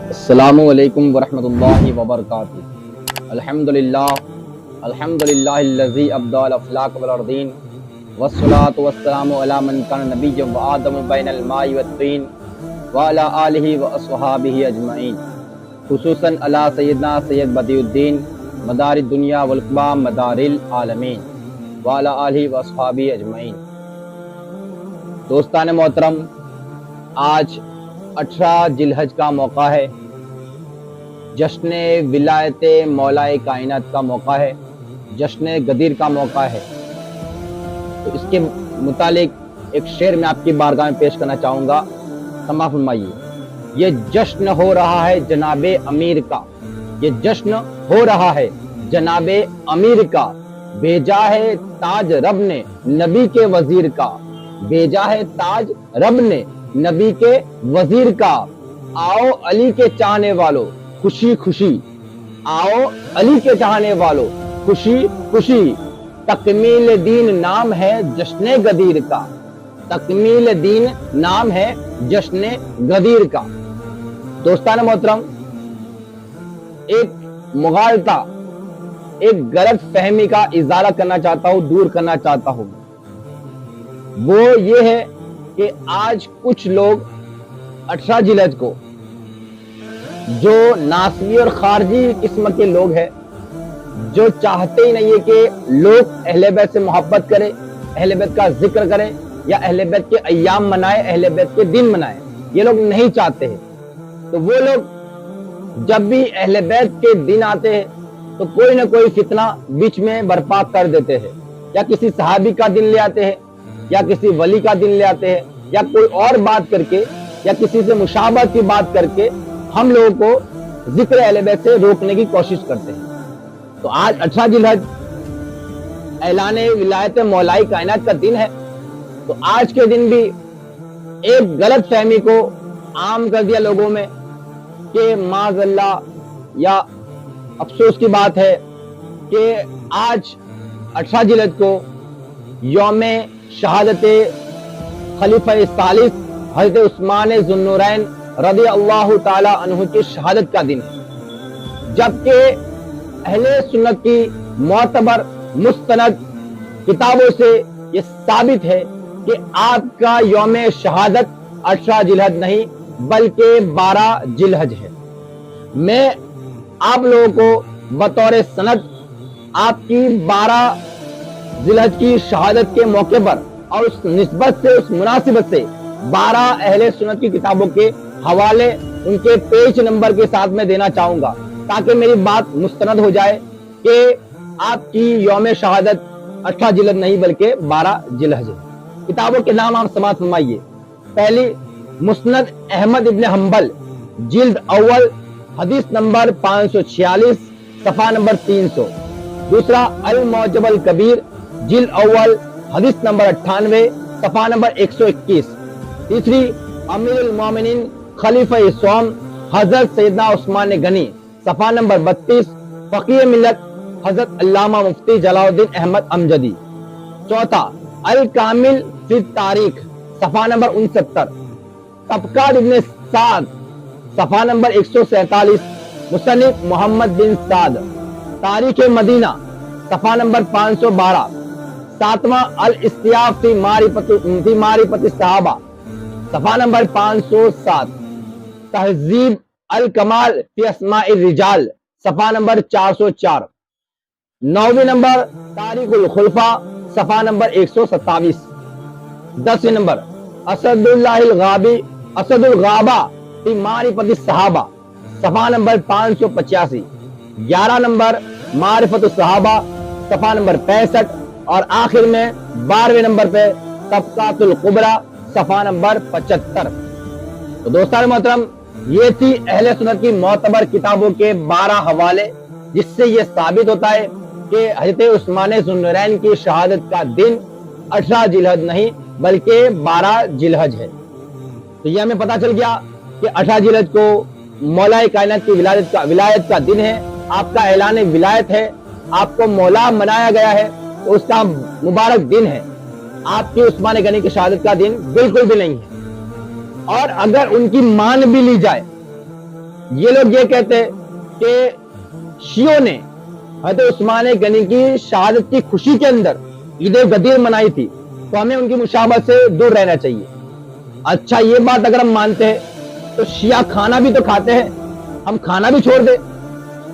السلام علیکم ورحمۃ اللہ وبرکاتہ۔ الحمدللہ الذی ابدع الافلاک والارضین والصلاة والسلام علی من کان نبیا وآدم بین الماء والطین وعلی آلہ واصحابہ اجمعین، خصوصاً علی سیدنا سید بدیع الدین مدار الدنیا والعقبہ مدار العالمین وعلی آلہ واصحابہ اجمعین۔ دوستان محترم، آج 18 ذی الحج کا موقع ہے، جشن ولایت مولائے کائنات کا موقع ہے، جشن غدیر کا موقع ہے۔ تو اس کے متعلق ایک شعر میں آپ کی بارگاہ میں پیش کرنا چاہوں گا، سماع فرمائیے۔ یہ جشن ہو رہا ہے جناب امیر کا، یہ جشن ہو رہا ہے جناب امیر کا، بھیجا ہے تاج رب نے نبی کے وزیر کا، بھیجا ہے تاج رب نے نبی کے وزیر کا۔ آؤ علی کے چاہنے والوں خوشی خوشی، آؤ علی کے چاہنے والوں خوشی خوشی، تکمیل دین نام ہے جشن غدیر کا، تکمیل دین نام ہے جشن غدیر کا۔ دوستان محترم، ایک مغالطہ، ایک غلط فہمی کا ازالہ کرنا چاہتا ہوں، دور کرنا چاہتا ہوں۔ وہ یہ ہے کہ آج کچھ لوگ 18 ذی الحج کو، جو ناسبی اور خارجی قسم کے لوگ ہیں، جو چاہتے ہی نہیں ہے کہ لوگ اہل بیت سے محبت کرے، اہل بیت کا ذکر کرے، یا اہل بیت کے ایام منائے، اہل بیت کے دن منائے، یہ لوگ نہیں چاہتے ہیں۔ تو وہ لوگ جب بھی اہل بیت کے دن آتے ہیں تو کوئی نہ کوئی فتنہ بیچ میں برپا کر دیتے ہیں، یا کسی صحابی کا دن لے آتے ہیں، یا کسی ولی کا دن لے آتے ہیں، یا کوئی اور بات کر کے، یا کسی سے مشابہت کی بات کر کے ہم لوگوں کو ذکر اہل بیت سے روکنے کی کوشش کرتے ہیں۔ تو آج 18 ذی الحج اعلان ولایت مولائی کائنات کا دن ہے، تو آج کے دن بھی ایک غلط فہمی کو عام کر دیا لوگوں میں کہ معاذ اللہ، یا افسوس کی بات ہے کہ آج 18 ذی الحج کو یوم شہادت خلیفہ ثالث حضرت عثمان ذو النورین رضی اللہ تعالی عنہ کی شہادت کا دن ہے، جبکہ اہل سنت کی معتبر مستند کتابوں سے یہ ثابت ہے کہ آپ کا یوم شہادت 18 ذی الحج نہیں بلکہ 12 ذی الحج ہے۔ میں آپ لوگوں کو بطور سند آپ کی 12 ذی الحج کی شہادت کے موقع پر اور اس نسبت سے، اس مناسبت سے 12 اہل سنت کی کتابوں کے حوالے، ان کے پیج نمبر کے ساتھ میں دینا چاہوں گا، تاکہ میری بات مستند ہو جائے کہ آپ کی یوم شہادت 18 ذی الحج نہیں بلکہ 12 ذی الحج ہے۔ کتابوں کے نام آپ سماعت فرمائیے۔ پہلی، مسند احمد ابن حنبل، جلد اول، حدیث نمبر 546، صفحہ نمبر 300۔ دوسرا، المعجم الکبیر، جلد اول، حدیث نمبر 98، صفحہ نمبر 121۔ تیسری، امیر المومنین خلیفہ سوم حضرت سیدنا عثمان غنی، صفحہ نمبر 32، فقیہ ملت حضرت علامہ مفتی جلال الدین احمد امجدی۔ چوتھا، الکامل فی التاریخ، صفحہ نمبر 69۔ طبقات ابن سعد، صفحہ نمبر 147، مصنف محمد بن سعد۔ تاریخ مدینہ، صفحہ نمبر 512۔ ساتواں، الاستیاف فی معرفت الصحابہ، صفحہ نمبر 507۔ تہذیب الکمال فی اسماء الرجال، صفحہ نمبر 404۔ 9ویں نمبر، تاریخ الخلفاء، صفحہ نمبر 127۔ 10ویں نمبر، اسد الغابہ فی معرفت الصحابہ، صفحہ نمبر 585۔ 11 نمبر، معرفت الصحابہ، صفحہ نمبر 65۔ اور آخر میں 12ویں نمبر پہ طبقات الکبریٰ، صفحہ نمبر 75۔ تو دوستان محترم، یہ تھی اہل سنت کی معتبر کتابوں کے 12 حوالے، جس سے یہ ثابت ہوتا ہے کہ حضرت عثمان ذو النورین کی شہادت کا دن 18 ذی الحج نہیں بلکہ 12 ذی الحج ہے۔ تو یہ ہمیں پتہ چل گیا کہ 18 ذی الحج کو مولا کائنات کی ولایت کا دن ہے، آپ کا اعلان ولایت ہے، آپ کو مولا منایا گیا ہے، تو اس کا مبارک دن ہے۔ آپ کی عثمان غنی کی شہادت کا دن بالکل بھی نہیں ہے۔ اور اگر ان کی مان بھی لی جائے، یہ لوگ یہ کہتے ہیں کہ شیعوں نے حضرت عثمان غنی کی شہادت کی خوشی کے اندر عید غدیر منائی تھی، تو ہمیں ان کی مشابہت سے دور رہنا چاہیے۔ اچھا، یہ بات اگر ہم مانتے ہیں تو شیعہ کھانا بھی تو کھاتے ہیں، ہم کھانا بھی چھوڑ دیں؟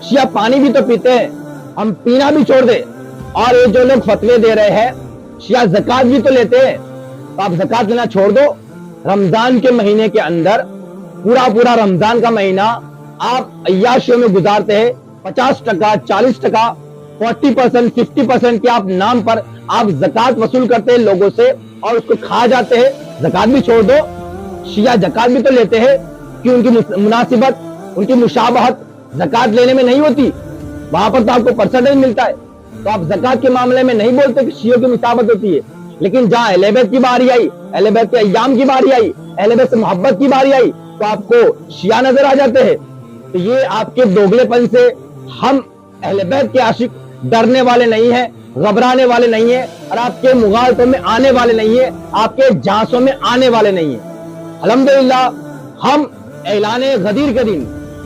شیعہ پانی بھی تو پیتے ہیں، ہم پینا بھی چھوڑ دیں؟ اور یہ جو لوگ فتوے دے رہے ہیں، شیعہ زکات بھی تو لیتے ہیں، تو آپ زکات لینا چھوڑ دو۔ رمضان کے مہینے کے اندر پورا رمضان کا مہینہ آپ عیاشیوں میں گزارتے ہیں، 50%، 40%، 40%، 50% کے آپ نام پر آپ زکات وصول کرتے ہیں لوگوں سے اور اس کو کھا جاتے ہیں۔ زکات بھی چھوڑ دو۔ شیعہ زکات بھی تو لیتے ہیں کہ ان کی مناسبت، ان کی مشابہت زکات لینے میں نہیں ہوتی، وہاں پر تو آپ کو پرسنٹیج ملتا ہے، تو آپ زکات کے معاملے میں نہیں بولتے کہ شیعوں کی مشابہت ہوتی ہے۔ لیکن جہاں اہل بیت کی باری آئی، اہل بیت کے ایام کی باری آئی، اہل بیت سے محبت کی باری آئی، تو آپ کو شیعہ نظر آ جاتے ہیں۔ تو یہ آپ کے دوگلے پن سے ہم اہل بیت کے عاشق ڈرنے والے نہیں ہیں، گھبرانے والے نہیں ہیں، اور آپ کے مغالطوں میں آنے والے نہیں ہیں، آپ کے جھانسوں میں آنے والے نہیں ہیں۔ الحمدللہ ہم اعلان غدیر کے دن،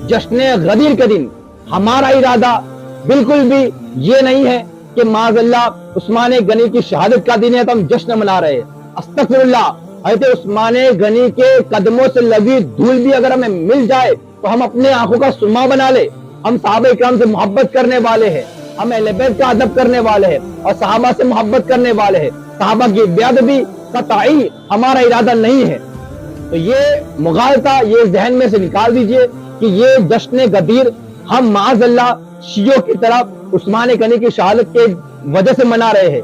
جشن غدیر کے دن، ہمارا ارادہ بالکل بھی یہ نہیں ہے کہ معاذ اللہ عثمان غنی کی شہادت کا دن ہے تو ہم جشن منا رہے ہیں۔ استغفر اللہ، حضرت عثمان غنی کے قدموں سے لگی دھول بھی اگر ہمیں مل جائے تو ہم اپنے آنکھوں کا سرما بنا لے۔ ہم صحابہ اکرام سے محبت کرنے والے ہیں، ہم اہل بیت کا ادب کرنے والے ہیں اور صحابہ سے محبت کرنے والے ہیں، صحابہ کی بیادبی قطعی ہمارا ارادہ نہیں ہے۔ تو یہ مغالطہ یہ ذہن میں سے نکال دیجئے کہ یہ جشن غدیر ہم معاذ اللہ شیعوں کی طرف عثمان غنی کی شہادت کے وجہ سے منا رہے ہیں۔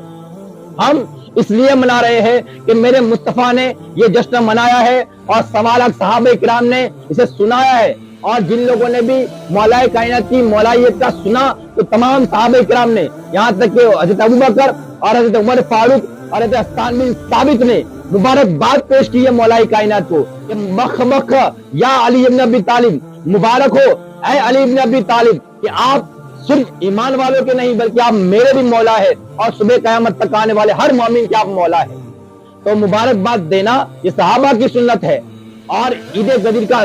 ہم اس لیے منا رہے ہیں کہ میرے مصطفیٰ نے یہ جشن منایا ہے اور سوالات صحابہ کرام نے اسے سنایا ہے، اور جن لوگوں نے بھی مولا کائنات کی مولائیت کا سنا تو تمام صحابہ کرام نے، یہاں تک کہ حضرت ابوبکر اور حضرت عمر فاروق اور حضرت حسان بن ثابت نے مبارکباد پیش کی ہے مولا کائنات کو کہ مخ مخ یا علی ابن ابی طالب، مبارک ہو اے علی ابن ابی طالب کہ آپ صرف ایمان والوں کے نہیں بلکہ آپ میرے بھی مولا ہے اور صبح قیامت تک آنے والے ہر مومن کے آپ مولا ہے۔ تو مبارکباد دینا یہ صحابہ کی سنت ہے، اور عید غدیر کا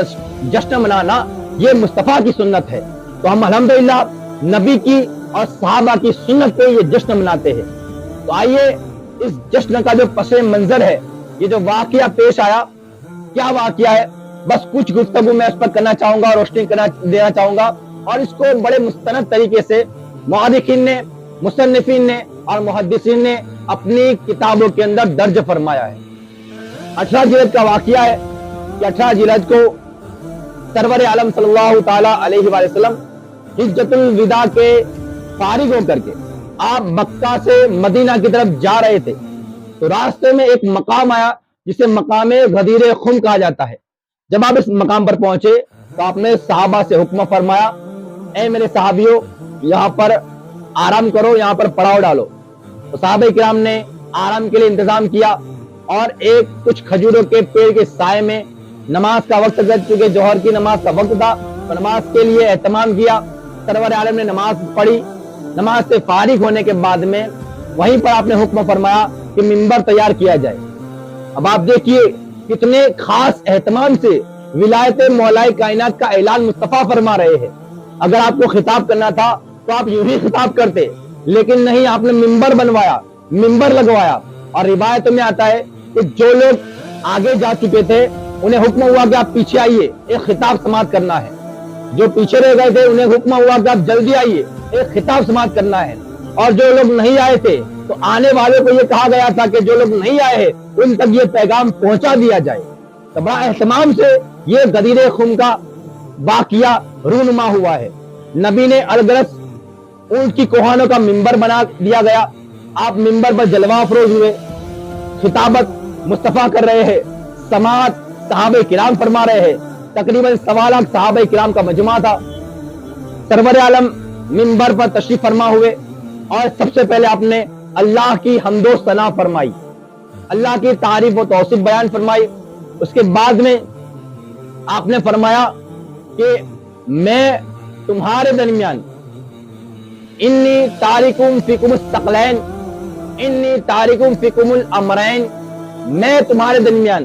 جشن منانا یہ مصطفیٰ کی سنت ہے۔ تو ہم الحمدللہ نبی کی اور صحابہ کی سنت پہ یہ جشن مناتے ہیں۔ تو آئیے اس جشن کا جو پس منظر ہے، یہ جو واقعہ پیش آیا، کیا واقعہ ہے، بس کچھ گفتگو میں اس پر کرنا چاہوں گا، روشنی دینا چاہوں گا، اور اس کو بڑے مستند طریقے سے مؤرخین نے، مصنفین نے اور محدثین نے اپنی کتابوں کے اندر درج فرمایا ہے۔ 18 ذی الحجہ کا واقعہ ہے کہ 18 ذی الحجہ کو سرور عالم صلی اللہ تعالی علیہ وآلہ وسلم حجۃ الوداع کے فارغ ہو کر کے آپ مکہ سے مدینہ کی طرف جا رہے تھے، تو راستے میں ایک مقام آیا جسے مقام غدیر خم کہا جاتا ہے۔ جب آپ اس مقام پر پہنچے تو آپ نے صحابہ سے حکم فرمایا، اے میرے صحابیوں، یہاں پر آرام کرو، یہاں پر پڑاؤ ڈالو۔ تو صحابہ کرام نے آرام کے لیے انتظام کیا، اور ایک کچھ کھجوروں کے پیڑ کے سائے میں نماز کا وقت گزر چکے، جوہر کی نماز کا وقت تھا، تو نماز کے لیے اہتمام کیا۔ سرور عالم نے نماز پڑھی، نماز سے فارغ ہونے کے بعد میں وہیں پر آپ نے حکم فرمایا کہ منبر تیار کیا جائے۔ اب آپ دیکھیے کتنے خاص اہتمام سے ولایت مولا کائنات کا اعلان مصطفیٰ فرما رہے ہیں۔ اگر آپ کو خطاب کرنا تھا تو آپ یوں ہی خطاب کرتے، لیکن نہیں، آپ نے منبر بنوایا، منبر لگوایا۔ اور روایت میں آتا ہے کہ جو لوگ آگے جا چکے تھے انہیں حکم ہوا کہ آپ پیچھے آئیے، ایک خطاب سماعت کرنا ہے۔ جو پیچھے رہ گئے تھے انہیں حکم ہوا کہ آپ جلدی آئیے، ایک خطاب سماعت کرنا ہے۔ اور جو لوگ نہیں آئے تھے تو آنے والوں کو یہ کہا گیا تھا کہ جو لوگ نہیں آئے ہیں ان تک یہ پیغام پہنچا دیا جائے۔ تو بڑا اہتمام سے یہ غدیر خم کا واقعہ رونما ہوا ہے۔ نبی نے الغرض اونٹ کی کوہانوں کا منبر بنا دیا گیا، آپ منبر پر جلوہ افروز ہوئے، خطابت مصطفیٰ کر رہے ہیں، سماعت صحابہ کرام فرما رہے ہیں، تقریباً 1.25 لاکھ صحابہ کرام کا مجمع تھا۔ سرور عالم منبر پر تشریف فرما ہوئے، اور سب سے پہلے آپ نے اللہ کی حمد و ثنا فرمائی، اللہ کی تعریف و توصیف بیان فرمائی۔ اس کے بعد میں آپ نے فرمایا کہ میں تمہارے درمیان انی تارکم فیکم الثقلین، انی تارکم فیکم الامرین، میں تمہارے درمیان